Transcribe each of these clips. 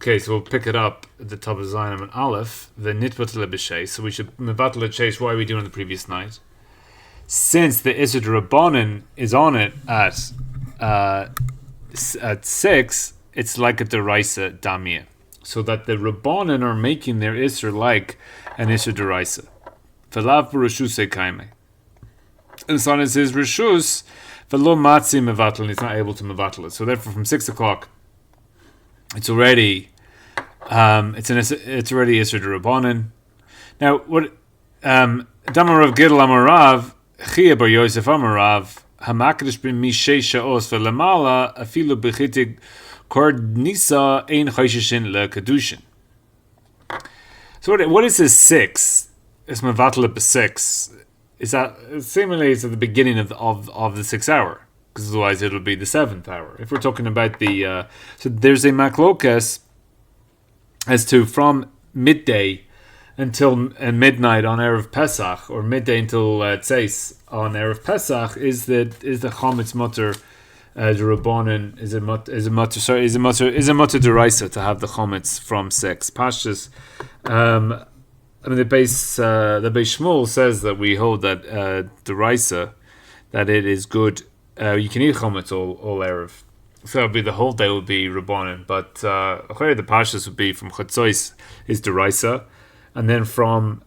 Okay, so we'll pick it up at the top of Zayin and Aleph, the nitvat lebeshay. So we should mevatel chase. Why are we doing the previous night? Since the isurei derebanan is on it at 6, it's like a deraisa damia. So that the Rabbanan are making their isurei like an isurei deraisa. V'lav b'reshusei kaimei. And so on it says reshus v'lo matzi mevatel, and he's not able to mevatel it. So therefore, from 6 o'clock, it's already it's already isurei derebanan. Now what Damarav Gidl Amarav Chia bar Yosef Amarav Hamakadosh bin Mishei Shaos v'Lamala Afilu Bechitig Kord Nisa Ein Chayshishin LeKadushin. So what is this 6? It's mevatel b6. Is that seemingly it's at the beginning of the 6th hour, because otherwise it'll be the 7th hour. If we're talking about the so there's a maklokas as to from midday until midnight on Erev Pesach, or midday until Tzeis on Erev Pesach, is the chametz mutter derebanan is a mutter deraisa to have the chametz from 6 pashtus. I mean the Beis Shmuel says that we hold that deraisa, that it is good. You can eat chametz all Erev. So that would be the whole day would be Rabbanan, but the pashtus would be from Chatzois is deraisa, and then from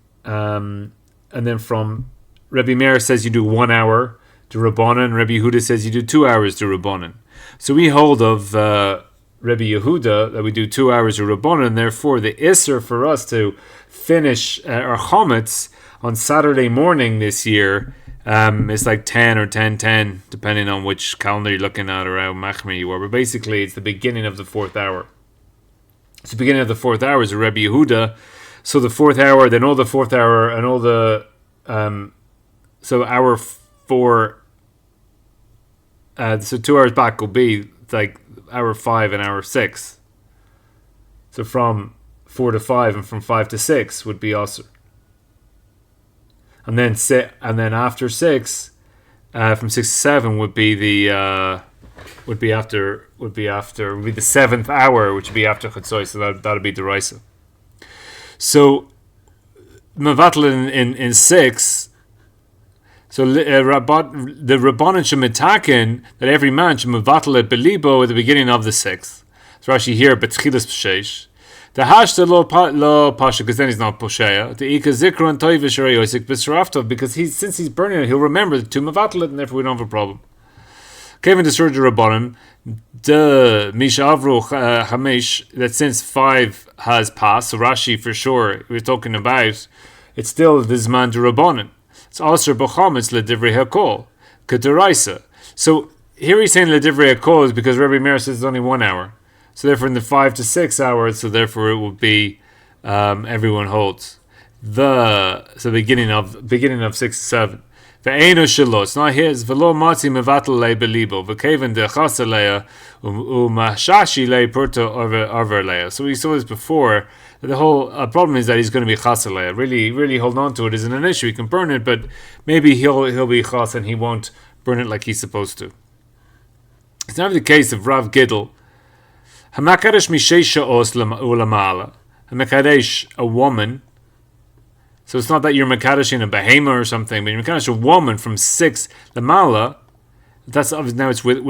Rabbi Meir says you do 1 hour derebanan. Rabbi Yehuda says you do 2 hours derebanan. So we hold of Rabbi Yehuda that we do 2 hours derebanan. Therefore, the iser for us to finish our chametz on Saturday morning this year it's like 10 or 10:10, depending on which calendar you're looking at or how machmir you are. But basically, it's the beginning of the 4th hour. It's the beginning of the 4th hour is a Rabbi Yehuda. So the 4th hour, then all the 4th hour, and all the so hour 4. So 2 hours back will be like hour 5 and hour 6. So from 4 to 5 and from 5 to 6 would be asur. And then after 6, from 6 to 7 would be the 7th hour, which would be after Chatzos. So that'd be deraisa. So mevatel in 6. So the Rabbanan should mitaken that every man should mevatel it belibo at the beginning of the 6th. So Rashi here betchilas b'sheish. The hashta lo pasha, because then he's not posheya. The ika zikron toivish yosik b'saraftov, because since he's burning it, he'll remember to mevatel it, and therefore we don't have a problem. Kevin the surgery Rabbanan the mishavru hamesh, that since 5 has passed, so Rashi for sure we're talking about, it's still this man Rabbanan. It's also b'chametz ledivrei hakol kederaisa. So here he's saying ledivrei hakol is because Rabbi Meir says it's only 1 hour. So therefore in the 5 to 6 hours, so therefore it will be everyone holds beginning of 6 to 7. Ve'eno shelo, it's not his. V'lo matzi mevatel lei belibo. V'keven dechasa leia u'mahshashi lei purto over leia. So we saw this before. The whole problem is that he's going to be chasa leia. Really holding on to it isn't an issue. He can burn it, but maybe he'll be chas and he won't burn it like he's supposed to. It's not the case of Rav Gidl. Hamakadosh mishei sha'os u'lamala. Mekadesh, a woman. So it's not that you're Mekadesh in a behemoth or something, but you're Mekadesh a woman from 6 lamala. That's obviously now it's with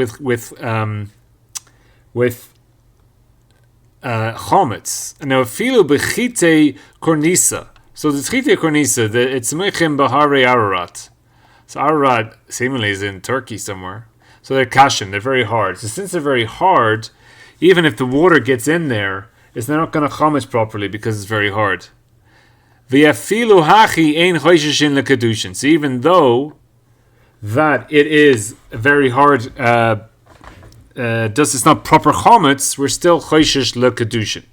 chometz. And now filu bechite kornisa. So the chite kornisa, it's mechim bahare Ararat. So Ararat seemingly is in Turkey somewhere. So they're kashin, they're very hard. So since they're very hard, even if the water gets in there, it's not going to chometz properly because it's very hard. So even though that it is very hard, it's not proper chometz, we're still choishish lekadushin.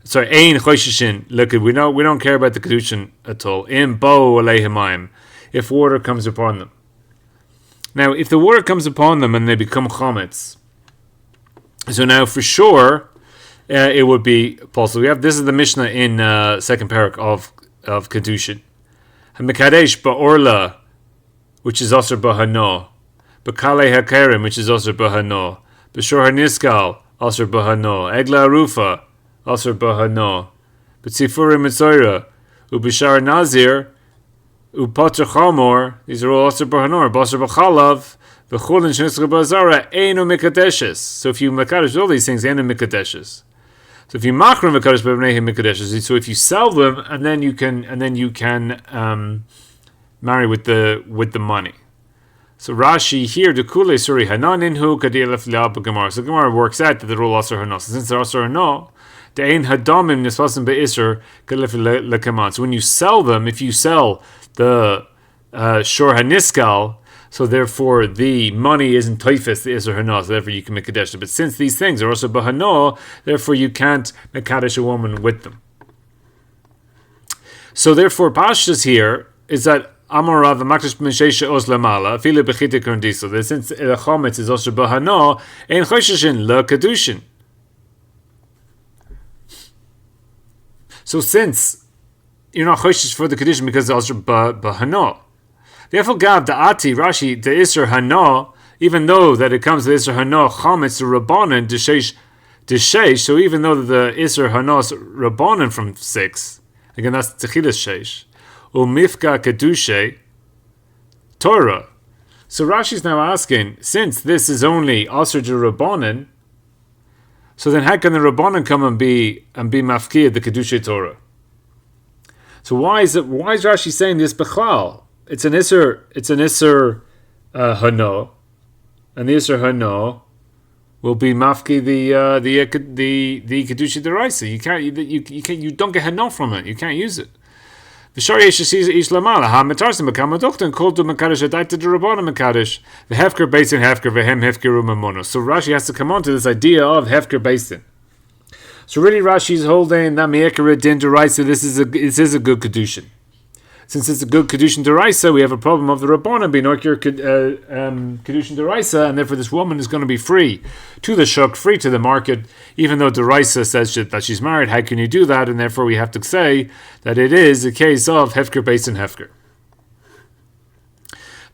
Sorry, ein choishishin lekad. We don't care about the kedushin at all. In bo aleihimayim, if water comes upon them. Now, if the water comes upon them and they become chometz, so now for sure. It would be possible. This is the Mishnah in second parak of Kedushin. Mekadesh ba'orla, which is also b'hanah, b'kalei hakerim, which is also b'hanah, b'shor haniskal asur bahano. Egla arufa, asur bahano. B'tzifurim mitzoira, ubishar nazir, upotter chamor. These are all asur bahanor. Basar b'chalav, v'chulin shnisra b'azara, einu Mekadeshes. So if you Mekadesh all these things, einu Mekadeshes. So if you makron Mekadesh b'bneihem Mekadeshes, so if you sell them and then you can marry with the money. So Rashi here, the kule suri hananinhu kadilaf le'ab Gemara. So Gemara works out that they're all asur hanah. So since they're asur hanah, the ein hadamim nisvasim be'isur kadilaf le'kaman. So when you sell them, if you sell the shor haniskal, so therefore the money isn't toifes the isur hanah. So therefore you can mekadesh it. But since these things are also bahano, therefore you can't mekadesh a woman with them. So therefore pashtas here is that Amarav Makash Meshesha Os Lamala, Fila Bechite Kondiso. That since the Chometz is also Bahano, Ein Choshishin Le Kedushin. So since you're not Choshish for the Kedushin because it's also Bahano, therefore Gav the Ati Rashi the Isur Hano, even though that it comes to Isur Hano Chometz the Rabbanan Deshesh, so even though the Isur Hano is Rabbanan from 6, again that's Techilas Sheish. Umifka kedushe Torah. So Rashi is now asking, since this is only asur derebanan, so then how can the Rabbanan come and be mafkir the kedushe Torah? So why is Rashi saying this bechlal? It's an isur hanah, and the isur hanah will be mafki the kedushe deraisa. You don't get hanah from it. You can't use it. The Shari ish lamala ha metarsim bekam adoktan called to Mekadesh adaita derebanan Mekadesh the hefker basin hefker vehem hefker umamono. So Rashi has to come on to this idea of hefker basin. So really Rashi is holding that me'ekeret din deraisa. This is a good kedushin. Since it's a good kedushin deraisa, we have a problem of the Rabbanan being okir kedushin deraisa, and therefore this woman is going to be free to the shuk, free to the market, even though deraisa says that she's married. How can you do that? And therefore we have to say that it is a case of hefker beis and hefker.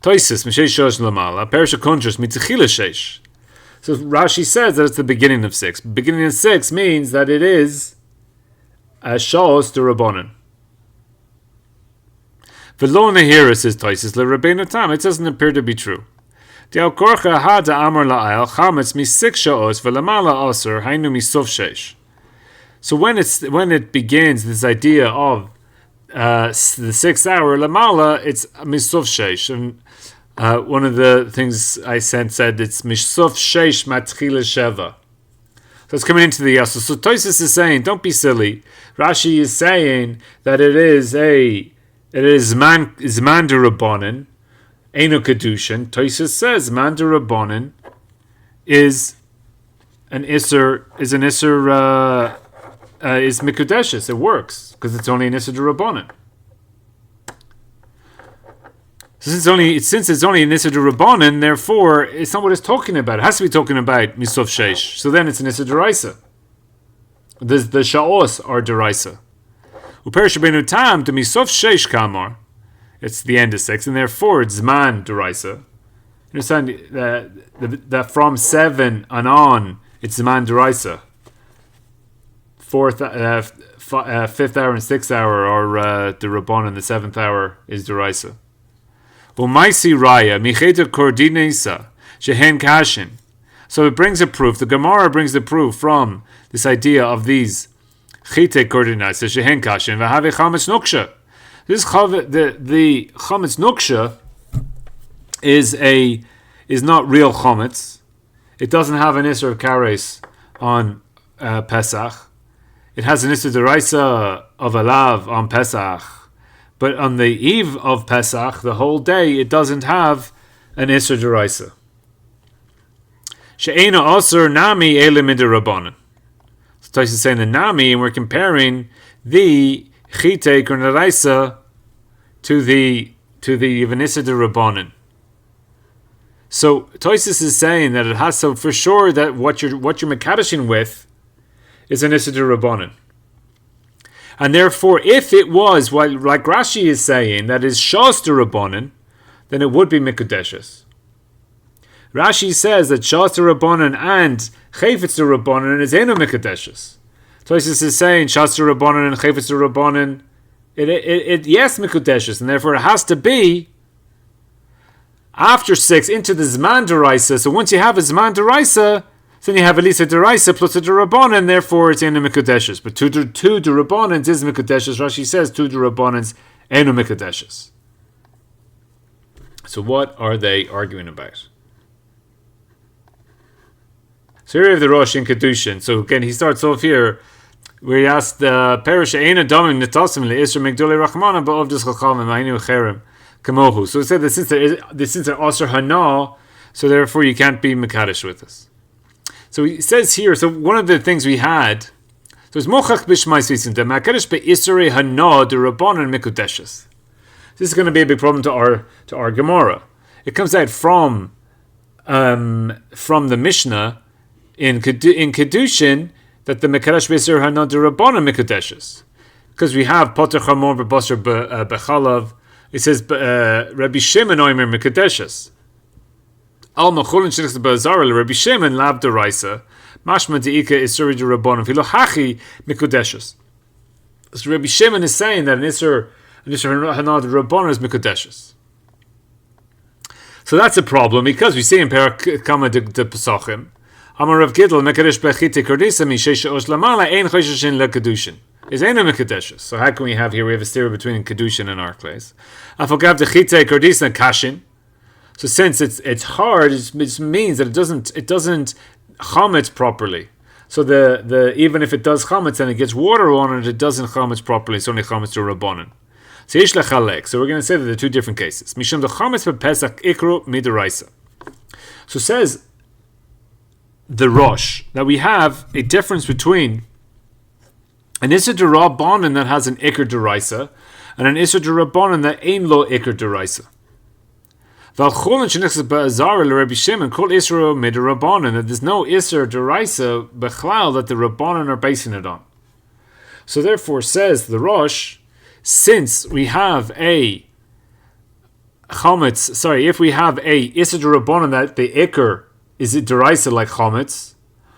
Toises m'sheish shosh lamala perisha kontras mitzachila sheish. So Rashi says that it's the beginning of 6. Beginning of 6 means that it is a shos derebanan. V'lo nehira, says Toises leRabbeinu Tam. It doesn't appear to be true. De'al korcha hada amar la'ayel chametz mi 6 sha'os v'lamala asur hainu mi sof sheish. So when it begins this idea of the 6th hour lamala, it's misof sheish, and one of the things I said it's misof sheish matchila sheva. So it's coming into the yasur. So Toises is saying, don't be silly. Rashi is saying that it is zman derebanan, einu kedushin. Toises says zman derebanan is mikudeshes. It works because it's only an isur derebanan. So since it's only an isur derebanan, therefore it's not what it's talking about. It has to be talking about misof sheish. So then it's an isur deraisa. The sha'os are deraisa. Uperish benu tam to misof sheish kamar. It's the end of 6, and therefore it's zman deraisa. You understand that from 7 and on it's zman deraisa. 5th hour and 6th hour are derebanan. The 7th hour is deraisa. Umaisi raya micheta kordinesa shehen kashin. So it brings a proof. The Gemara brings the proof from this idea of these chite kordinesa shehen kashin v'have chametz nuksha. This the chametz nuksha is not real chametz. It doesn't have an isur of kares on Pesach. It has an isur deraisa of alav on Pesach, but on the eve of Pesach, the whole day, it doesn't have an isur deraisa. She'ena osur nami elim derabanan. So Tosh is saying the nami, and we're comparing the chite deraisa to the isur derabanan. So Toises is saying that it has, so for sure that what you're mekadeshing with is an isur derebanan. And therefore, if it was, like Rashi is saying, that is shos derebanan, then it would be mikudeshes. Rashi says that Shas derebanan and Chayfetz derebanan is Eino Mekadeshes. Tosfos is saying Shas derebanan and Chayfetz derebanan, it yes Mekadeshes, and therefore it has to be after 6 into the Zman Deraisa. So once you have a Zman Deraisa, then you have at least a Deraisa plus a derebanan, therefore it's Eino Mekadeshes. But two derebanans is Mekadeshes. Rashi says 2 derebanans Eino Mekadeshes. So what are they arguing about? So here we have the Rosh in Kedushin. So again, he starts off here where he asks the Perish Eina Domim Netasim LeIsra Megdolei Rachmana Ba'ovdus Chachamim Ma'inu Cherem Kamohu. So it said that since they're Asr Hanah, so therefore you can't be Mekadesh with us. So he says here, so one of the things we had, so it's Mochach Bishmai Svisin, the Mekadesh Isurei hanah derebanan Mekudeshes. This is going to be a big problem to our Gemara. It comes out from the Mishnah in Kedushin that the Mekadesh Isurei hanah derebanan Mekudeshes, because we have Poter Chamor b'Basar b'Chalav. It says Rabbi Shimon Oimer Mekudeshes. Al Machulin Shenichs b'Azara Rabbi Shimon Lab Deraisa Mashma Deika Isurei derebanan V'lo Hachi Mekudeshes. So Rabbi Shimon is saying that an Isur hanah derebanan is Mekudeshes. So that's a problem, because we see in Perak Kama de Pesachim, Amar Rav Gidl Mekadesh bechite kordisa misheish osh lamala ein chosheshin lekedushin. Is Eino Mekadeshes. So how can we have here? We have a stereo between Kedushin and our place. Afogav dechite kordisa and kashin. So since it's hard, it means that it doesn't chametz properly. So the even if it does chametz and it gets water on it, it doesn't chametz properly. It's only chametz to rabbanon. So yesh lechalek. So we're going to say that there are 2 different cases. Mishum the chametz b'Pesach ikru midaraisa. So says the Rosh that we have a difference between an Isur derebanan that has an Iker deraisa and an Isur derebanan that ain't lo Iker deraisa. V'alchulin shenichs ba'azara l'Rebbi Shimon kol Isur midarabanan, that there's no Isur deraisa b'chlal that the Rabbanan are basing it on. So therefore, says the Rosh, since we have a chametz, if we have a Isur derebanan that the Iker is it deraisa like chametz,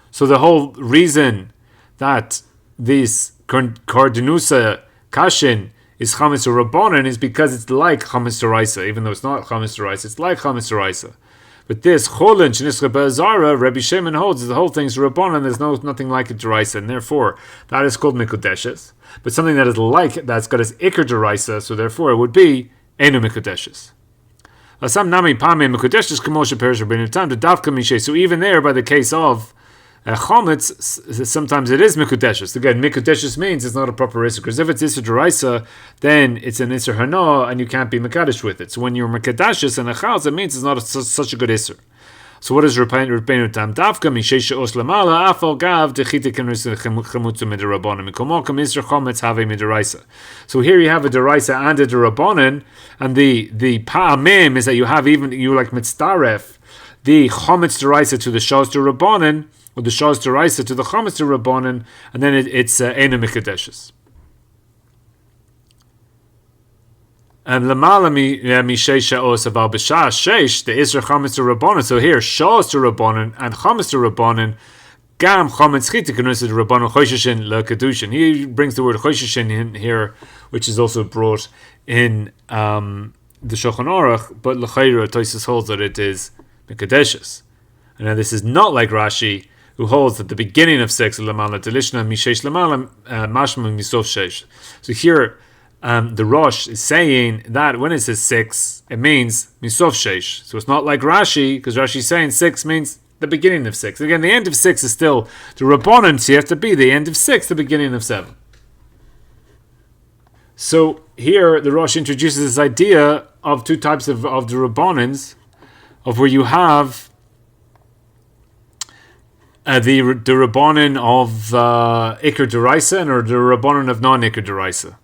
so the whole reason that this kardinusa kashin is chametz or rabbanan is because it's like chametz deraisa, even though it's not chametz deraisa, it's like chametz deraisa. But this cholin shenischra ba'azara, Rabbi Shimon holds the whole thing's rabbanan. There's nothing like it deraisa, and therefore that is called mikudeshes. But something that is like that's got its ikar deraisa, so therefore it would be enu mikudeshes. So even there, by the case of chametz, sometimes it is mikudeshes. Again, mikudeshes means it's not a proper isur, because if it's isur deraisa, then it's an isur hanah, and you can't be mekadesh with it. So when you're mekadeshes and a chaz, it means it's not such a good isur. So what is Rabbeinu Tam Davka Mishesha Os Lamala Afal Gav Dechite Kenus Chemutzu Midirabanan Mikomokam Isra Chometz Have Midiraisa. So here you have a deraisa and a derabanan, and the pa'amim is that you have you like mitzdaref the chometz deraisa to the shas derabanan, or the shas deraisa to the chometz derabanan, and then it's Eino Mekadeshes. And lamala misheisha os aval b'shas sheish the isra chametz to rabbanon. So here shas to rabbanon and chametz to rabbanon gam chametz chita kenus to rabbanon chosheshin lekedushin. He brings the word chosheshin in here, which is also brought in the Shulchan Aruch, but l'chayra Tosfos holds that it is mekadeshes. And now this is not like Rashi, who holds that the beginning of 6 lamala delishna misheish lamala mashma misof sheish. So here. The Rosh is saying that when it says 6, it means misof sheish. So it's not like Rashi, because Rashi is saying 6 means the beginning of 6. Again, the end of 6 is still the Rabbanan, so you have to be the end of 6, the beginning of 7. So here the Rosh introduces this idea of 2 types of the Rabbanans, of where you have the Rabbanan of Iker Deraisa or the Rabbanan of non-Iker Deraisa.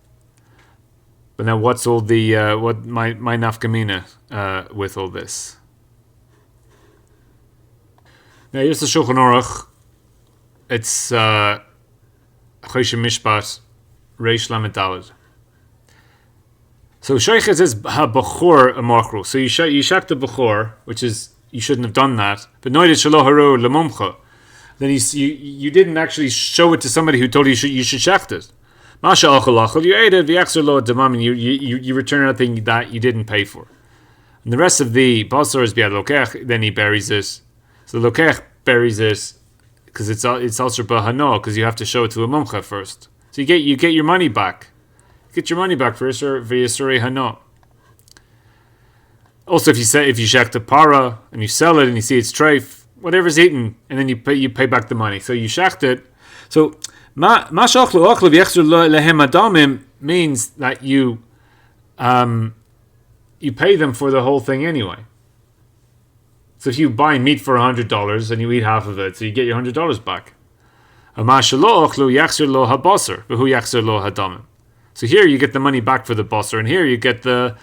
But now, what's all the what my nafkamina with all this? Now here's the Shulchan Aruch. It's Choshen Mishpat Reish Lamed Daled. So Sheikh says ha bachor amakru. So you shak the bachor, which is you shouldn't have done that. But noided shelo haru lemumcha. Then you didn't actually show it to somebody who told you you should shecht it. Masha achal, you ate it, v'yachzer lo demam, you return anything that you didn't pay for. And the rest of the basar is biad lokech, then he buries it. So lokech buries it because it's also hanah, because you have to show it to a mumcha first. So you get your money back. Get your money back for isurei hanah. Also, if you shecht a para and you sell it and you see it's treif, whatever's eaten, and then you pay back the money. So you shecht it. So means that you pay them for the whole thing anyway. So if you buy meat for $100 and you eat half of it, so you get your $100 back. So here you get the money back for the basar, and here you get the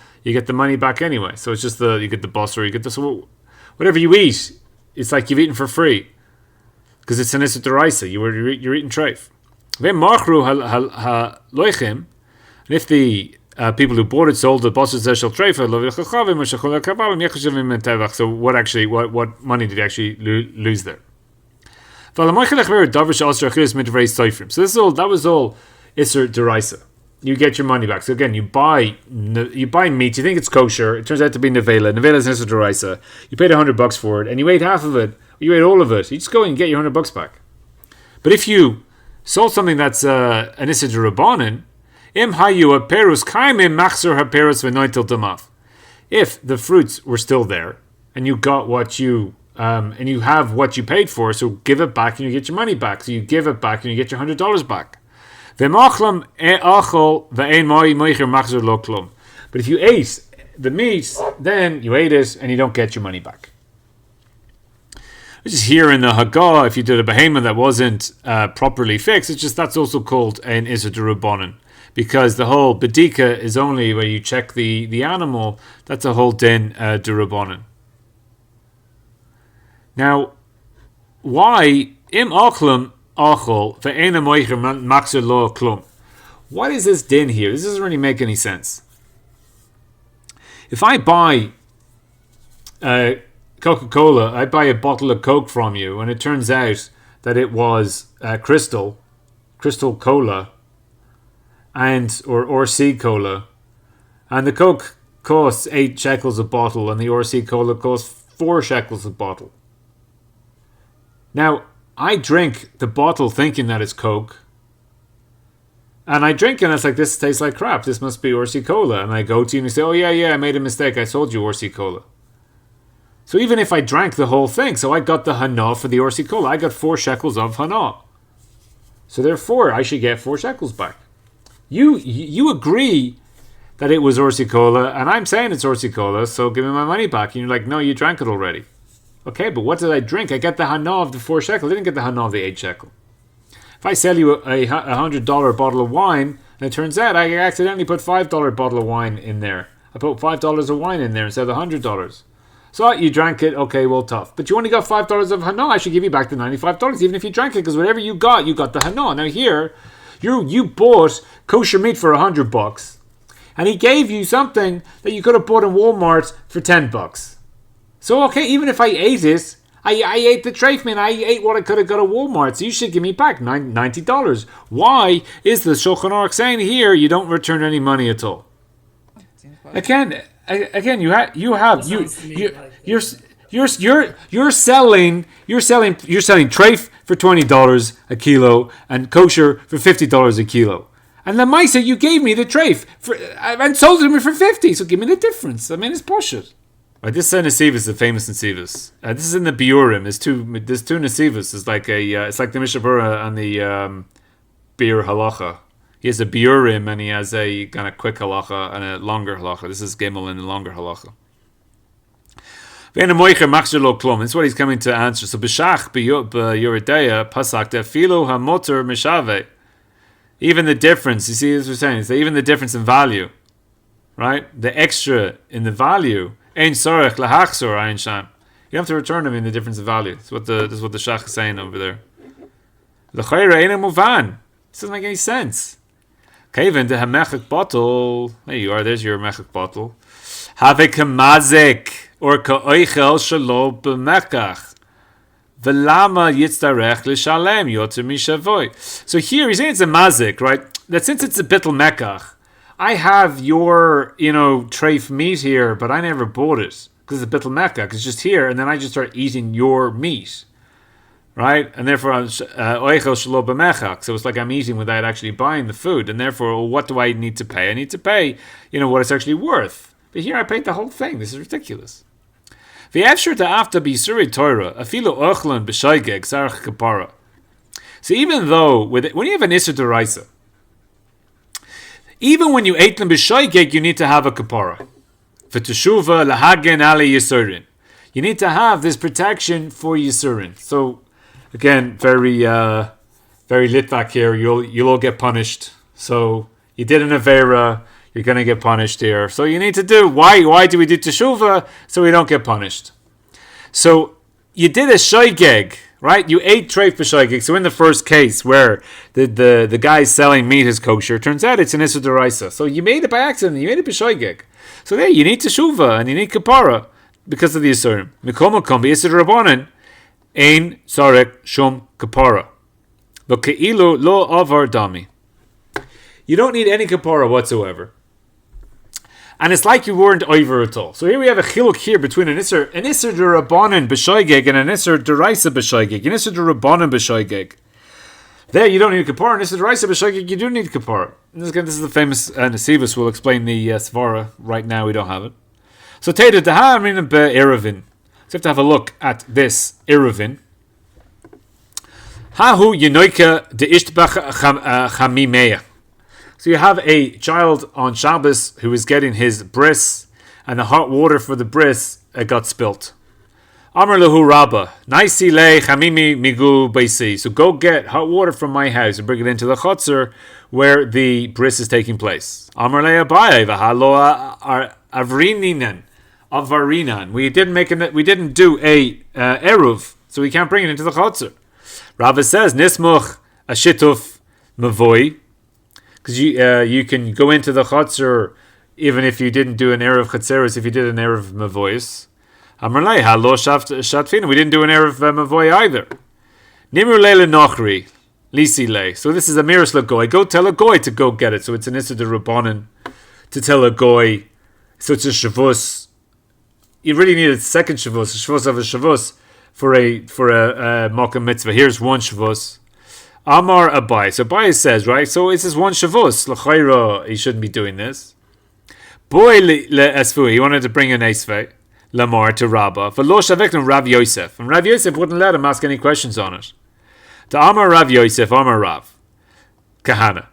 money back anyway. So it's just you get the basar, you get this. So whatever you eat, it's like you've eaten for free, because it's an isurei. You're eating treif. And if the people who bought it sold the basar zeshel treifa, so what money did they actually lose there? So that was all iser deraisa. You get your money back. So again, you buy meat. You think it's kosher. It turns out to be nevela. Nevela is iser deraisa. You paid $100 for it, and you ate half of it. You ate all of it. You just go and get your $100 back. But if you sold something that's an iser derebanan, im hayu haperus kaimim machzor haperus v'noitel damav. If the fruits were still there, and you got what you and you have what you paid for, so give it back and you get your money back. So you give it back and you get your $100 back. But if you ate the meat, then you ate it and you don't get your money back. Which is here in the Hagah, if you did a behemoth that wasn't properly fixed, it's just that's also called an isurei derebanan, because the whole bedika is only where you check the animal. That's a whole din derebanan. Now, why im achlam achol ve'ena moicher maxer lo klum? What is this din here? This doesn't really make any sense. If I buy Coca-Cola, I buy a bottle of Coke from you, and it turns out that it was crystal cola, or sea cola, and the Coke costs 8 shekels a bottle, and the sea cola costs 4 shekels a bottle. Now, I drink the bottle thinking that it's Coke, and I drink it and it's like, this tastes like crap, this must be sea cola. And I go to you and you say, oh yeah, I made a mistake, I sold you sea cola. So even if I drank the whole thing, so I got the hanah for the sea cola, I got 4 shekels of hanah. So therefore, I should get 4 shekels back. You agree that it was sea cola, and I'm saying it's sea cola, so give me my money back. And you're like, no, you drank it already. Okay, but what did I drink? I get the hanah of the 4 shekel. I didn't get the hanah of the 8 shekel. If I sell you a $100 bottle of wine, and it turns out I accidentally put $5 bottle of wine in there. I put $5 of wine in there instead of $100. So you drank it, okay, well, tough. But you only got $5 of hanah. I should give you back the $95, even if you drank it, because whatever you got the hanah. Now here, you bought kosher meat for $100, and he gave you something that you could have bought in Walmart for $10. So, okay, even if I ate it, I ate the treif meat, I ate what I could have got at Walmart, so you should give me back $90. Why is the Shulchan Aruch saying here you don't return any money at all? Again, you're selling treif for $20 a kilo and kosher for $50 a kilo. And the Maisa, you gave me the treif and sold it to me for $50, so give me the difference. I mean, it's bullshit. Right, this nesivus, the famous nesivus. This is in the Baorim. There's two nesivus. It's like it's like the Mishabura and the Beer halacha. He has a Baorim and he has a kind of quick halacha and a longer halacha. This is Gimel in the longer halacha. That's what he's coming to answer. So b'shach b'yoredeya pasak defilu hamoter mishave. Even the difference, you see, as we're saying, it's even the difference in value, right? The extra in the value. Ein sorech lahachzor ein sham. You have to return them in the difference of value. This is what the shach is saying over there. L'chayra ein muvan. This doesn't make any sense. Kevin the hamechik bottle. There you are. There's your mechik bottle. Have a kamazik. or ka'oichel shelo b'mekach. V'lama yitzdarech l'shalem yoter mishavoi. So here he's saying it's a mazik, right? That since it's a bittul mekach, I have your, treif meat here, but I never bought it because it's a bittul mekach. It's just here, and then I just start eating your meat, right? And therefore, oichel shelo b'mekach. So it's like I'm eating without actually buying the food, and therefore, what do I need to pay? I need to pay, what it's actually worth. But here I paid the whole thing. This is ridiculous. So even though when you have an isur deraisa, even when you ate them beshogeg, you need to have a kapara. V'teshuva lahagen ale yisurin. You need to have this protection for yisurin. So again, very litvak here. You'll all get punished. So you did an avera. You're going to get punished here. So you need to do, why do we do teshuva? So we don't get punished. So you did a shogeg, right? You ate treif beshogeg. So in the first case where the guy selling meat is kosher, turns out it's an isur deraisa. So you made it by accident. You made it beshogeg. So there you need teshuva and you need kapara because of the isurim. Mikol makom b'isur derebanan ein tzarek shum kapara. But ke'ilu lo avar dami. You don't need any kapara whatsoever. And it's like you weren't over at all. So here we have a chiluk here between an isur derebanan beshogeg and an isur deraisa beshogeg. An isur derebanan beshogeg. There you don't need kapara. An isur deraisa beshogeg you do need kapara. And this is the famous Nithiבות. We'll explain the svara. Right now we don't have it. So teida daha amrin be'eruvin. So you have to have a look at this eruvin. Hahu yenoika deishtbach chamimeya. So you have a child on Shabbos who is getting his bris, and the hot water for the bris got spilt. Amar lehu Rabba, naisi le chamimi migu beisi. So go get hot water from my house and bring it into the chotzer where the bris is taking place. Amar le Abaye v'halo avarinan. We didn't do a eruv, so we can't bring it into the chotzer. Rabba says nismuch ashituf mavoi. Because you can go into the chotzer even if you didn't do an erev chatzeres, if you did an erev mavois. Amrlei halo shatfina. We didn't do an erev mavoy either. Nimur leile nochri lisi le. So this is a miras legoy. Go tell a goy to go get it. So it's an isur derebanan to tell a goy. So it's a shavus. You really need a second shavus, a shavus of a shavus for a mokum mitzvah. Here's one shavus. Amar Abai. So Abai says, right? So it's this one shavus. L'chayra, he shouldn't be doing this. Boy le'esfui. He wanted to bring an esvei. Lamar to Rabbah. V'lo shaveknu Rav Yosef. And Rav Yosef wouldn't let him ask any questions on it. To Amar Rav Yosef, Amar Rav. Kahana.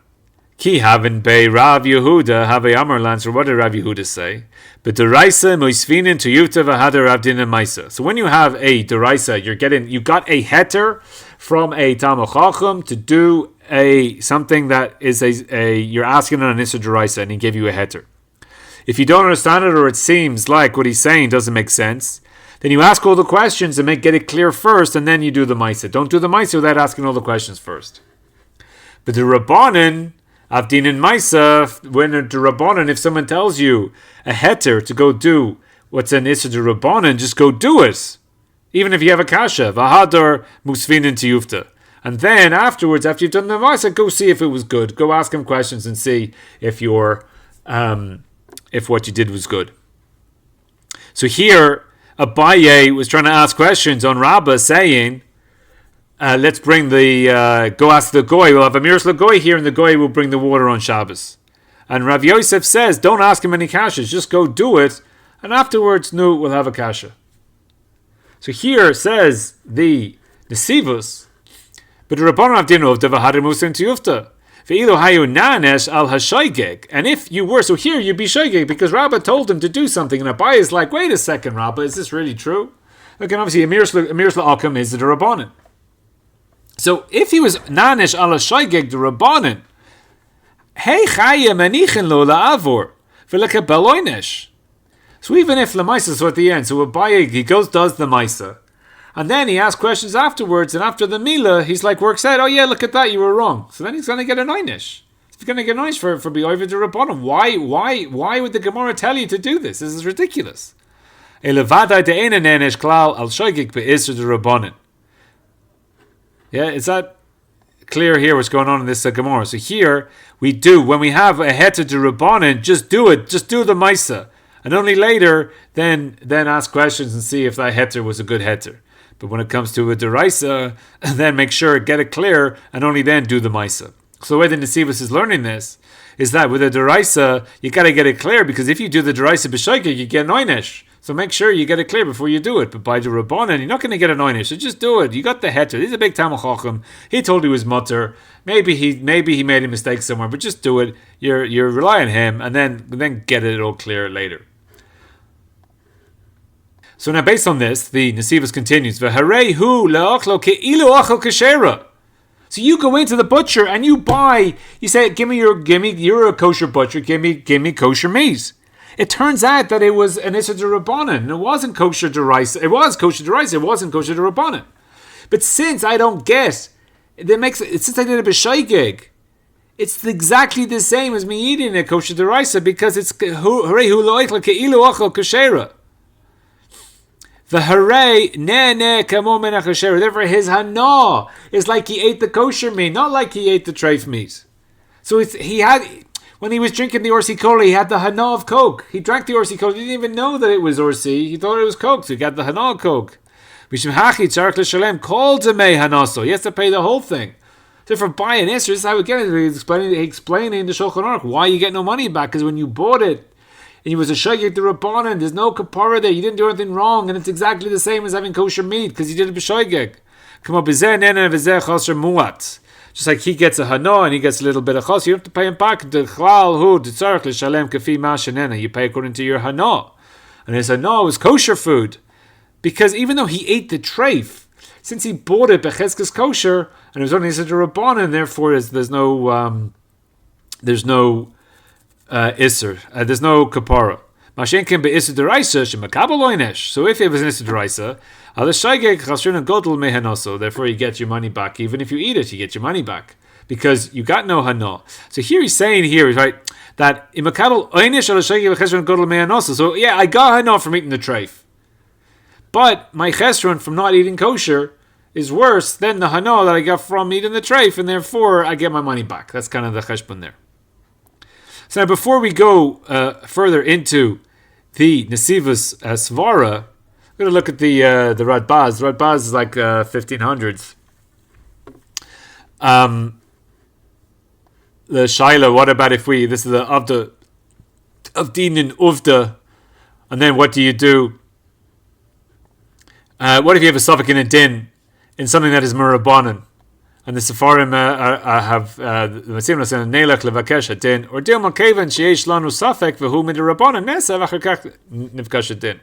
Ki havin be Rav Yehuda have a Amar Lancer. What did Rav Yehuda say? But deraisa moisvinin to yuta v'hadar avdina maisa. So when you have a deraisa, you got a heter from a Talmid Chacham to do something that is you're asking on an isur deraisa, and he gave you a heter. If you don't understand it, or it seems like what he's saying doesn't make sense, then you ask all the questions and get it clear first, and then you do the maisa. Don't do the maisa without asking all the questions first. But the Rabbanan, Avdin and Maisa, when a derebanan, if someone tells you a heter to go do what's an isur derebanan, just go do it. Even if you have a kasha, v'hadar musvinin tiyufta. And then afterwards, after you've done the Maisa, go see if it was good. Go ask him questions and see if what you did was good. So here, Abaye was trying to ask questions on Rabbah, saying, let's bring go ask the goy. We'll have a miras legoy here, and the goy will bring the water on Shabbos. And Rav Yosef says, don't ask him any kashas, just go do it, and afterwards, we'll have a kasha. So here says the Sivus, but the Rabbanon of Dinov devahadim musin tiyufta. Ve'ilu hayu nanesh al hashogeg. And if you were, so here you'd be shogeg because Rabbah told him to do something, and Abai is like, wait a second, Rabbah, is this really true? Look, and obviously, Amirs la'akam is the Rabbanon. So if he was nanesh al hashogeg the Rabbanon, hey chaya manichin lo la'avor v'lekabel onesh. So even if the Maisa, so at the end, so Abaye, he does the Maisa, and then he asks questions afterwards, and after the Mila, he's like, works out, oh yeah, look at that, you were wrong. So then he's going to get an onesh. He's going to get an onesh for Be'ovid derebanan. Why would the Gemara tell you to do this? This is ridiculous. Elevadai de ena nenesh klal al shoygik be'isur derebanan. Yeah, is that clear here what's going on in this Gemara? So here we do, when we have a heter derebanan, just do it, just do the maisa. And only later, then ask questions and see if that heter was a good heter. But when it comes to a deraisa, then make sure, get it clear, and only then do the maisa. So the way the Nesivos is learning this is that with a deraisa, you got to get it clear, because if you do the deraisa beshogeg, you get an onesh. So make sure you get it clear before you do it. But by the derebanan, you're not going to get an onesh. So just do it. You got the heter. He's a big Talmid Chacham. He told you he was mutter. Maybe he made a mistake somewhere, but just do it. You're relying on him, and then get it all clear later. So now, based on this, the Nesivos continues. V'harei hu le'achlo ke'ilu achal kashera. So you go into the butcher and you buy. You say, you're a kosher butcher. Give me kosher meat. It turns out that it was an isurei derebanan. It wasn't kosher deraisa. It was kosher deraisa. It wasn't kosher derebanan. But since I don't get, since I did a beshogeg, it's exactly the same as me eating a kosher deraisa, because it's harei hu le'achlo ke'ilu achal kashera. The hooray, kamo menach kosher. Therefore, his hanah is like he ate the kosher meat, not like he ate the treif meat. So when he was drinking the orsi kola, he had the hanah of coke. He drank the orsi kola. He didn't even know that it was orsi. He thought it was coke, so he got the hanah of coke. Mishum hachi tzarich l'shalem kol demei hanaso. He has to pay the whole thing. Therefore, buy an isurei. This is how we get it. He's explaining in the Shulchan Aruch why you get no money back, because when you bought it, and it was a shoygik derebanan, there's no kapara there, you didn't do anything wrong, and it's exactly the same as having kosher meat, because you did a beshogeg. Come on, muat. Just like he gets a hanah and he gets a little bit of chos, you have to pay him back. You pay according to your hanah. And his hanah was kosher food, because even though he ate the treif, since he bought it becheskes kosher, and it was only isurei derebanan, therefore there's no iser. There's no kapara. Mashenkin be'isurei deraisa shemakabel onesh. So if it was an isurei deraisa, alashogeg chasruna godel mehanaso. Therefore, you get your money back. Even if you eat it, you get your money back, because you got no hanah. So here he's saying right that imakabel onesh alashogeg chasruna godel mehanaso. So yeah, I got hanah from eating the treif, but my chesron from not eating kosher is worse than the hanah that I got from eating the treif, and therefore I get my money back. That's kind of the cheshbon there. So now, before we go further into the Nesivos Svara, we're going to look at the Radbaz. The Radbaz is like 1500s. The Shaila, what about if this is the Avdin and Uvda, and then what do you do? What if you have a suffix in a din, in something that is murabanan? And the Sepharim have the Mesirim saying Neilach levakesh hadin or Dil Malkevan sheish lanu safek v'hu midirabanan nesa v'achakach nivkash hadin.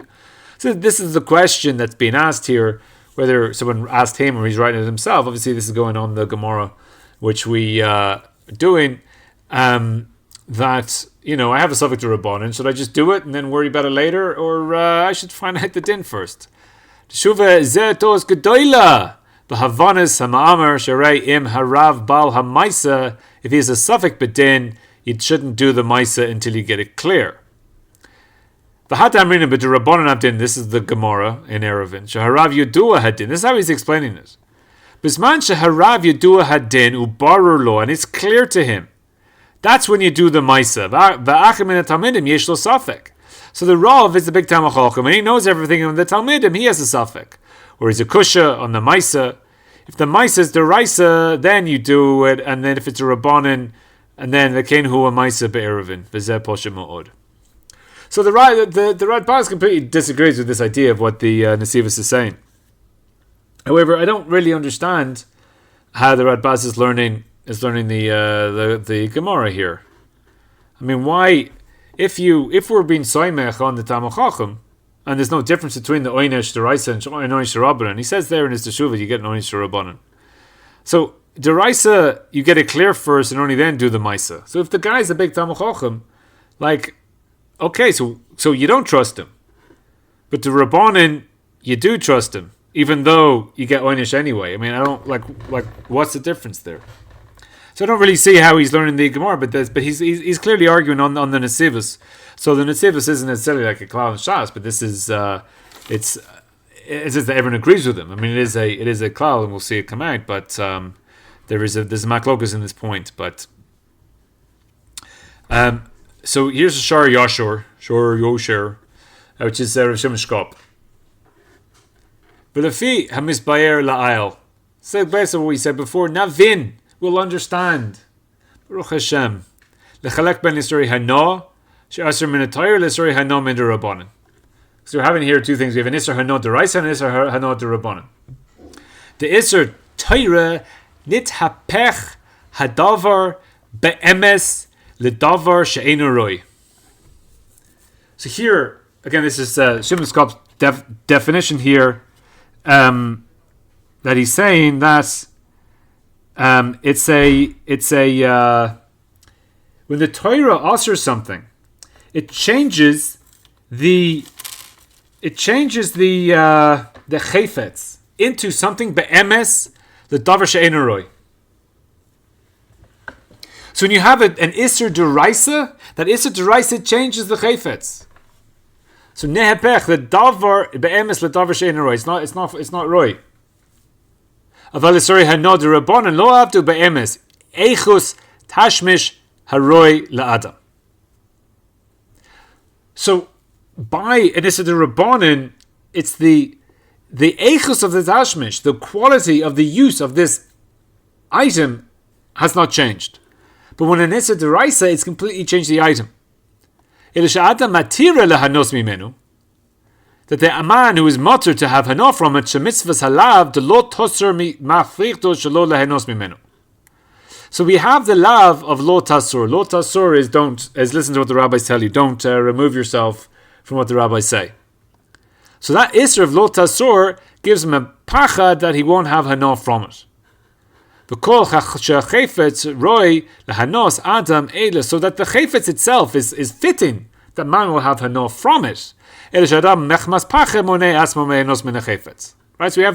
So this is the question that's being asked here, whether someone asked him or he's writing it himself. Obviously, this is going on the Gemara, which we are doing. That I have a suffix derebanan. Should I just do it and then worry about it later, or I should find out the din first? Teshuva zeh tos gedoyla. B'havanas hama'amar sharei im harav bal hamaisa. If he has a suffix bedin, you shouldn't do the maisa until you get it clear. V'hatamrina b'derabanan abdin. This is the Gemara in Eruvin. Sheharav yudua hadin. This is how he's explaining this. Bisman sheharav yudua hadin ubarur lo, and it's clear to him. That's when you do the maisa. V'achim in the talmidim yesh lo suffix. So the Rav is the big Talmid Chacham, and he knows everything. In the talmidim, he has a suffix. Or is a kusha on the maisa. If the maisa is deraisa, then you do it, and then if it's a rabbanan, and then the ken hu a maisa be'eruvin v'zeh poshem ma'od. So the Radbaz completely disagrees with this idea of what the Nesivos is saying. However, I don't really understand how the Radbaz is learning the Gemara here. I mean, why? If we're being soymech on the Talmid Chacham, and there's no difference between the onesh deraisa and onesh derebanan. He says there in his teshuva you get an onesh derebanan. So deraisa you get it clear first and only then do the maisa. So if the guy's a big Talmid Chacham, okay, so you don't trust him, but the rabbanan you do trust him, even though you get onesh anyway. I mean, I don't like what's the difference there? So I don't really see how he's learning the Gemara, but he's clearly arguing on the Nitzivis. So the Nitzivis isn't necessarily like a klal and shas, but this is it's as that everyone agrees with him. I mean, it is a klal, and we'll see it come out. But there's a machlokas in this point. But so here's a Shor Yosher, which is Rav Shimon Shkop. V'lefi hamisbayer la'ayel. So basically what we said before, Navin will understand. Baruch Hashem. Lechalek ben isurei hanah, she'asur min atayr isurei hanah min derebanan. So we're having here two things. We have an isur hanah deraisa and an isur hanah derebanan. The isur tayra nithapech hadavar be'emes ledavar she'einu roi. So here, again, this is Shimon Skop's definition here, that he's saying that it's a when the Torah asers something, it changes the chayfetz into something be'emes the davar she'einu roi. So when you have an iser deraisa, that iser deraisa changes the chayfetz. So nehepech the davar be'emes the davar she'einu roi. It's not roi. Aval isurei hanah derebanan lo avdu be'emes eichus tashmish haroi la'adam. So by an isur derebanan, it's the eichus of the tashmish, the quality of the use of this item has not changed. But when an isur deraisa, it's completely changed the item. Elisha'adam matira lehanos mimenu, that the man who is mutter to have hanah from it, shemitzvahs halav de lo tosur mafrichto shelo lehanos mimenu. So we have the lav of lo tasur. Lo tasur is listen to what the rabbis tell you. Don't remove yourself from what the rabbis say. So that isur of lo tasur gives him a pachad that he won't have hanah from it. V'kol chayfetz roi lehanos adam eila, so that the chayfetz itself is fitting that man will have hanah from it. Right, so we have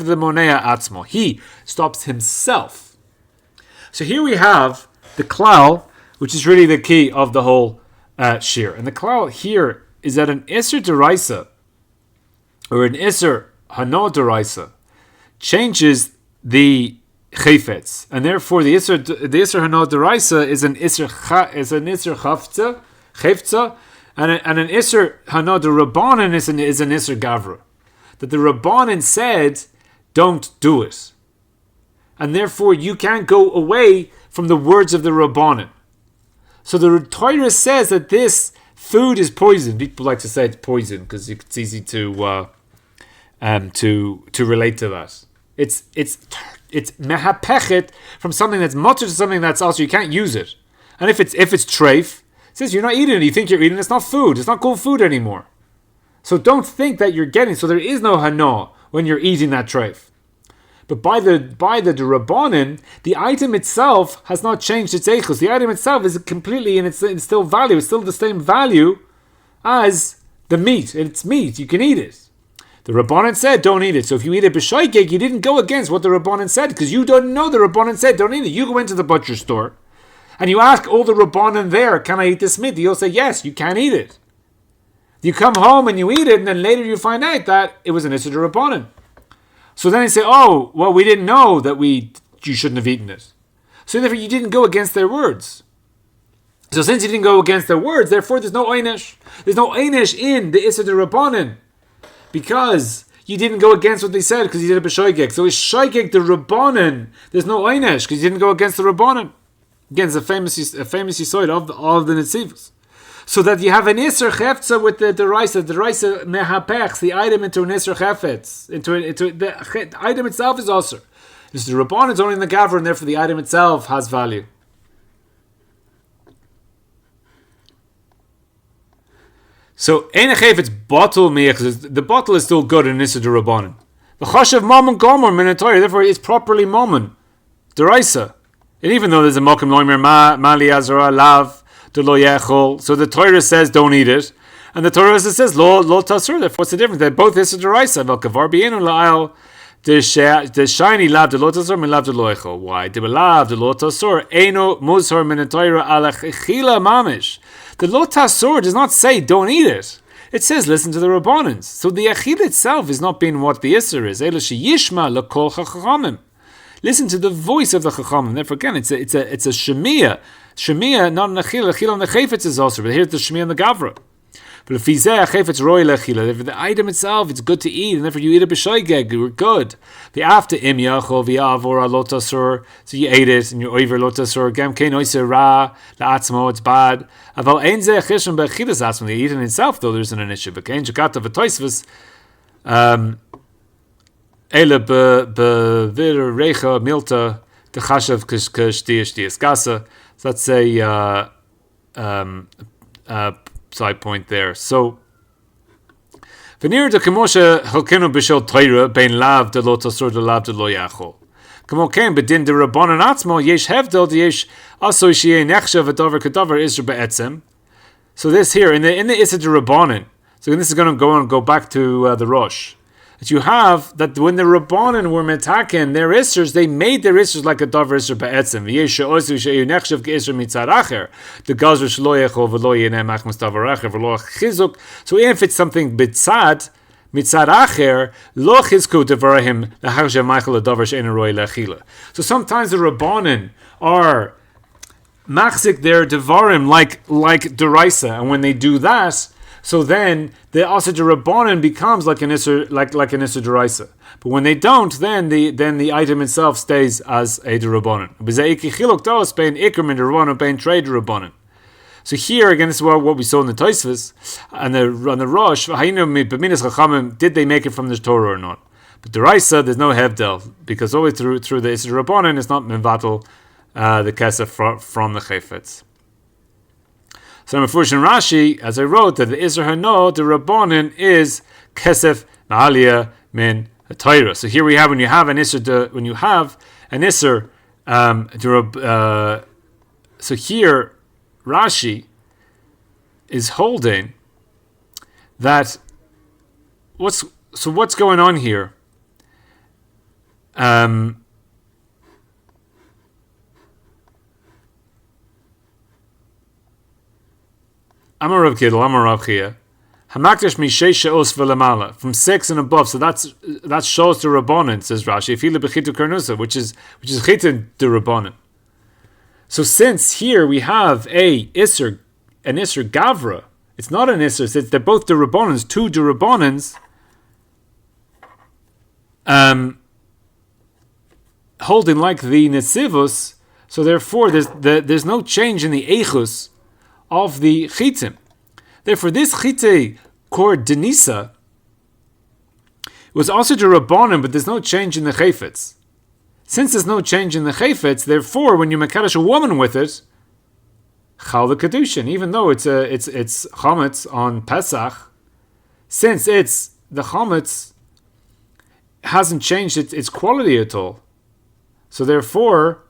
the monea atzmo. He stops himself. So here we have the klal, which is really the key of the whole shir. And the klal here is that an iser deraisa or an iser hanah deraisa changes the chayfetz, and therefore the iser hanah deraisa is an iser chafza. And an iser hanah derebanan is an iser gavra, that the Rabbanan said, don't do it, and therefore you can't go away from the words of the Rabbanan. So the Torah says that this food is poison. People like to say it's poison because it's easy to relate to that. It's mehapechet from something that's mutter to something that's also you can't use it, and if it's treif. It says you're not eating it. You think you're eating it. It's not food. It's not good food anymore. So don't think that you're getting. So there is no hanah when you're eating that treif. But by the derebanan, the item itself has not changed its eichus. The item itself is completely in its still value. It's still the same value as the meat. It's meat. You can eat it. The Rabbanan said don't eat it. So if you eat a beshogeg, you didn't go against what the Rabbanan said because you don't know the Rabbanan said don't eat it. You go into the butcher store and you ask all the Rabbanan there, can I eat this meat? You'll say, yes, you can eat it. You come home and you eat it, and then later you find out that it was an isurei Rabbanan. So then you say, oh, well, we didn't know that you shouldn't have eaten it. So therefore you didn't go against their words. So since you didn't go against their words, therefore there's no onesh. There's no onesh in the isurei Rabbanan. Because you didn't go against what they said, because you did a beshogeg. So it's shogeg the Rabbanan. There's no onesh, because you didn't go against the Rabbanan. Again, it's a famous yisoid of the Nitziבות. So that you have an iser chefetza with the deraisa mehapechs the item into an iser chefetz into the item itself is also. This the Rabban is only in the gaver, and therefore the item itself has value. So ein chefetz bottle the bottle is still good in iser derabanan. The chashav mammon gomer minatory, therefore it's properly mammon deraisa. And even though there's a mokum loimer mali azara lav de lo yechol, so the Torah says don't eat it, and the Torah says lo tasur. Therefore, what's the difference? They're both iser deraisa. Vel kavar bienu la'al The shiny lav de lotasor min lav de loichel. Why? The lav de lotasor eno muzhar min atayra ala chila mamish. The lotasor does not say don't eat it. It says listen to the rabbanans. So the achil itself is not being what the iser is. Ela sheyishma lekol chachamim. Listen to the voice of the chachamim. Therefore, again, it's a shemiah. Shemiah, not an achil. Achil on the chayfetz is also, but here's the shemiah on the gavra. But if the item itself, it's good to eat, and therefore you eat a beshogeg, you're good. The after im yachol v'yavor lotasur, so you ate it and you're over lotasur. Gam kein oiser ra la'atzmo, it's bad. Aval ein zeh chishon bechilas atzmo, they eat it in itself, though there's an issue. But kein jagata v'toisvus, ele bevir recha milta techashav k'shtias gasa. So that's a side point there. So, v'nir de kemoshe halkenu b'shel Torah bein lav de lo tasur de lav de lo yachol. Kamo ken bedin de derebanan atzmo yesh hevdel de yesh also sheyeh nechshav v'davar kadavar iser be'etzem. So this here in the iser derebanan. So this is going to go back to the Rosh. That you have that when the rabbanan were metaken their isers, they made their isers like a davar iser be'etzem. V'yesh she'osu sheyeh nechshav ge'iser mitzad acher. The gazr shelo yechol v'lo yeneh machmas davar acher v'lo chizuk. So if it's something mitzad acher, lo chizku devarahim lahar she'machal davar she'ein roi lechila. So sometimes the rabbanan are machzik their devarim like deraisa, and when they do that, so then the asa derebanan becomes like an iser deraisa. But when they don't, then the item itself stays as a derebanan. So here again, this is what we saw in the Tosfos and on the Rosh. Did they make it from the Torah or not? But deraisa, there's no hevdel because always through the iser derebanan, it's not mevatel the kesef from the chayfetz. So I'm in Rashi, as I wrote, that the iser hanah, the rabbanan, is kesef na'aliyah min hatayra. So here we have when you have an iser, so here Rashi is holding that what's going on here? Amar Rav Kidl, Amar Rav Chia. Hamakdash mishei she'os v'lemala, from 6 and above. So that shows the rabbanan, says Rashi. Ifila bechitu karnusa, which is chitin the rabbanan. So since here we have an iser gavra, it's not an iser. They're both the rabbanans, two derabbanans, holding like the netzivos. So therefore, there's no change in the eichus of the chitim. Therefore, this chite kor denisa was also to rabbanan, but there's no change in the chayfetz. Since there's no change in the chayfetz, therefore, when you Mekadesh a woman with it, chal the kedushin, even though it's chametz on Pesach, since it's the chametz hasn't changed its quality at all, so therefore,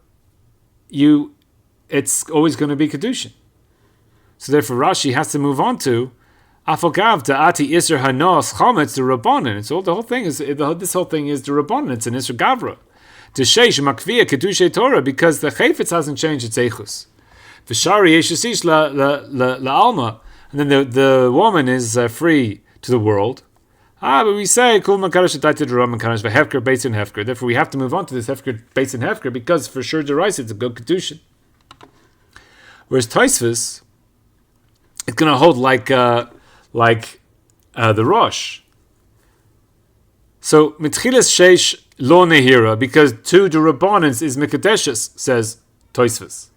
it's always going to be kedushin. So therefore, Rashi has to move on to afogav da'ati iser hanos chametz the rabbanan. So the whole thing is this whole thing is the rabbanan. It's an iser gavra. To sheish makvia kedushay Torah because the chayfetz hasn't changed its eichus. The shari yeshasish la alma, and then the woman is free to the world. But we say kol makadosh atayt derebanan makadosh v'hefker beis in hefker. Therefore, we have to move on to this hefker beis in hefker because for sure deraisa it's a good kedushin. Whereas Tosfos, it's going to hold like the Rosh. So mitchilas sheish lo nehira because two derabbanans is Mekadesh, says Tosfos.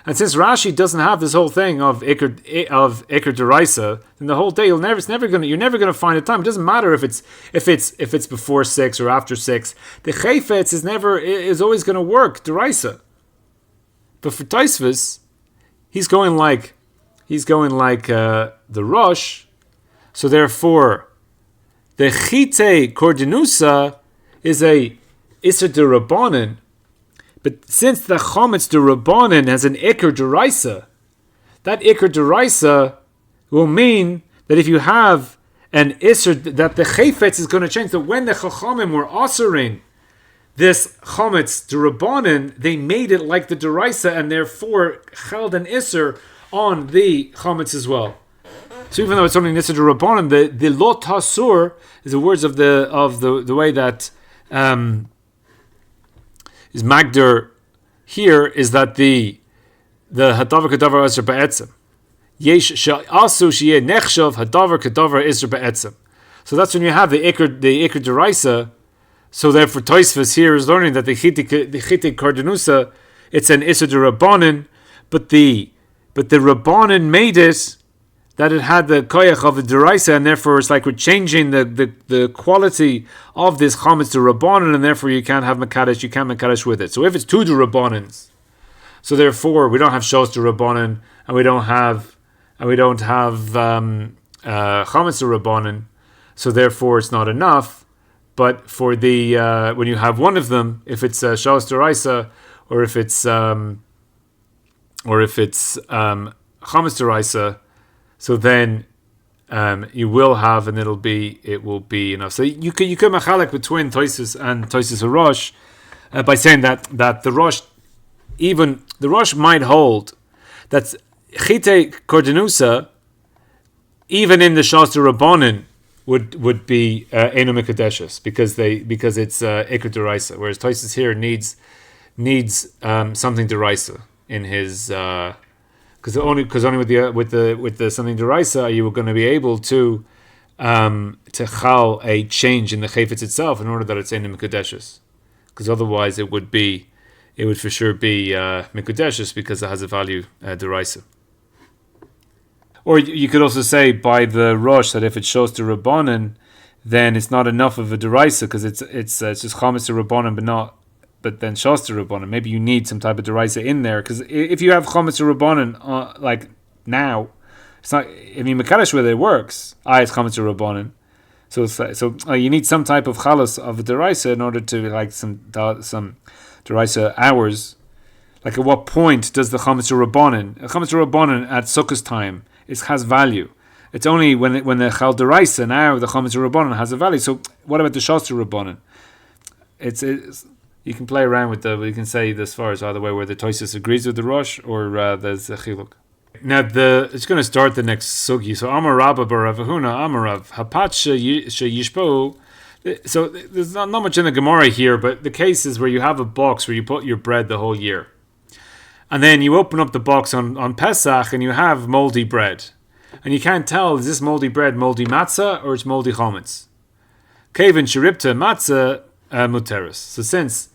And since Rashi doesn't have this whole thing of Iker deraisa, then the whole day you're never going to find a time. It doesn't matter if it's before 6 or after 6. The chayfetz is always going to work deraisa. But for Tosfos, he's going like the Rosh, so therefore the chite kordenusa is a iser derebanan, but since the chametz derebanan has an iker deraisa, that iker deraisa will mean that if you have an iser that the chayfetz is going to change. That when the chachamim were osering this chametz derebanan, they made it like the deraisa, and therefore held an iser on the chametz as well. So even though it's only iser derebanan, the lot hasur is the words of the way that is magder here is that the hadavar kadavar iser be'etzem. Yesh she'asu sheyeh nechshav hadavar kadavar iser be'etzem. So that's when you have the ikr deraisa. So therefore, Tosfos here is learning that the chitik kardanusa, it's an iser derebanan, but the rabbanan made it that it had the koyach of the deraisa, and therefore it's like we're changing the quality of this chametz derebanan, and therefore you can't have Mekadesh, you can't Mekadesh with it. So if it's two derebanans, so therefore we don't have shos derebanan, and we don't have chametz derebanan, so therefore it's not enough. But for the when you have one of them, if it's shos deraisa, or if it's chametz deraisa, so then you will have, and it will be enough. So you could machalek between Tosfos and Tosfos Rosh by saying that the Rosh, even the Rosh might hold that chite kordanusa, even in the shos derebanan, would be eno Mekadesh because it's ikr deraisa, whereas Tosfos here needs something deraisa in his because only with the something deraisa you were going to be able to chal a change in the chayfetz itself in order that it's eno Mekadesh, because otherwise it would for sure be Mekadesh because it has a value deraisa. Or you could also say by the Rosh that if it shows to Rabbanan, then it's not enough of a deraisa because it's just chametz to Rabbanan, but then shows to Rabbanan. Maybe you need some type of deraisa in there, because if you have chametz to Rabbanan like now, it's not. I mean, Mekadesh with it works. It's chametz to Rabbanan, so you need some type of chalas of a deraisa in order to like some deraisa hours. Like at what point does the chametz to Rabbanan at Sukkot time? It has value. It's only when the chal deraisa now the chametz rabbanan has a value. So what about the shos rabbanan? It's you can play around with you can say this far as either way where the Tosfos agrees with the Rosh or there's a chiluk. Now it's going to start the next sugi. So Amar Rabba bar Rav Huna Amarav Hapat sheyishpo. So there's not much in the Gemara here, but the case is where you have a box where you put your bread the whole year. And then you open up the box on Pesach and you have moldy bread. And you can't tell, is this moldy bread moldy matzah or it's moldy chametz? Kevin sheripta matzah muteris. So since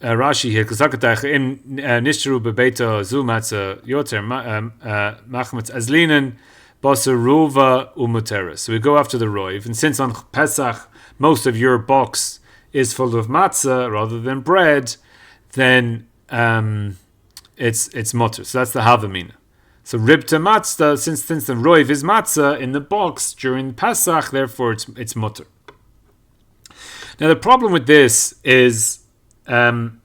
Rashi here, in nishtaru bebeita zu matzah yoter machmetz azlinen basar ruva umuteris. So we go after the roiv. And since on Pesach most of your box is full of matzah rather than bread, then it's mutter. So that's the havamina. So ribta matzah, since the roiv is matzah in the box during Pesach, therefore it's mutter. Now the problem with this is we don't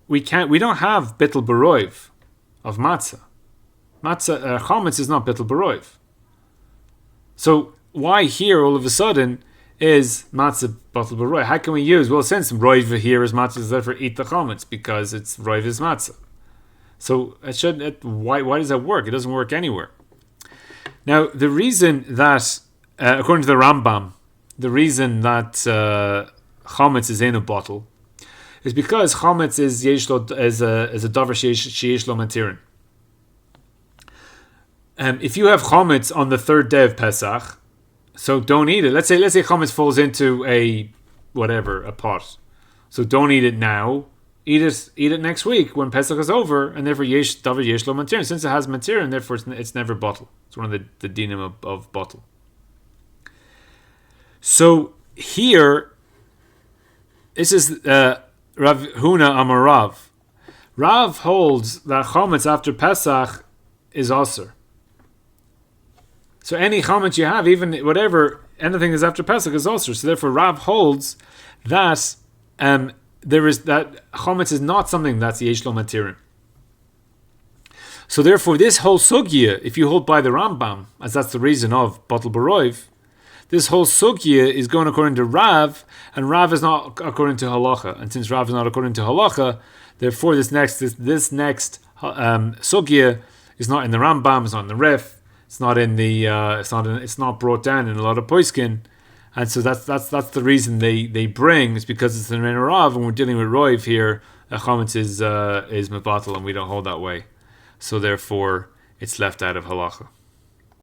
have bittul baroiv of matzah. Matzah chametz is not bittul baroiv. So why here all of a sudden is matzah bittul baroiv? How can we use? Well, since roiv here is matzah, therefore eat the chametz because it's roiv is matzah. So why does that work? It doesn't work anywhere. Now the reason that according to the Rambam, the reason that chametz is in a bottle is because chametz is a davar sheyesh lo matirin. If you have chametz on the third day of Pesach, so don't eat it. Let's say chametz falls into a pot. So don't eat it now. Eat it next week when Pesach is over, and therefore davar yesh lo matirin. Since it has matirin, therefore it's never bottle. It's one of the dinim of bottle. So here, this is Rav Huna Amar Rav. Rav holds that chametz after Pesach is aser. So any chametz you have, even anything is after Pesach is aser. So therefore, Rav holds that there is that chametz is not something that's yesh lo matirin. So therefore, this whole sugya, if you hold by the Rambam, as that's the reason of Batal Baroiv, this whole sugya is going according to Rav, and Rav is not according to halacha. And since Rav is not according to halacha, therefore this next sugya is not in the Rambam, it's not in the Rif, it's not in the it's not brought down in a lot of poiskin, and so that's the reason they bring, is because it's in Rav, and we're dealing with Roiv here. Chametz is mevatel, and we don't hold that way, so therefore it's left out of halacha.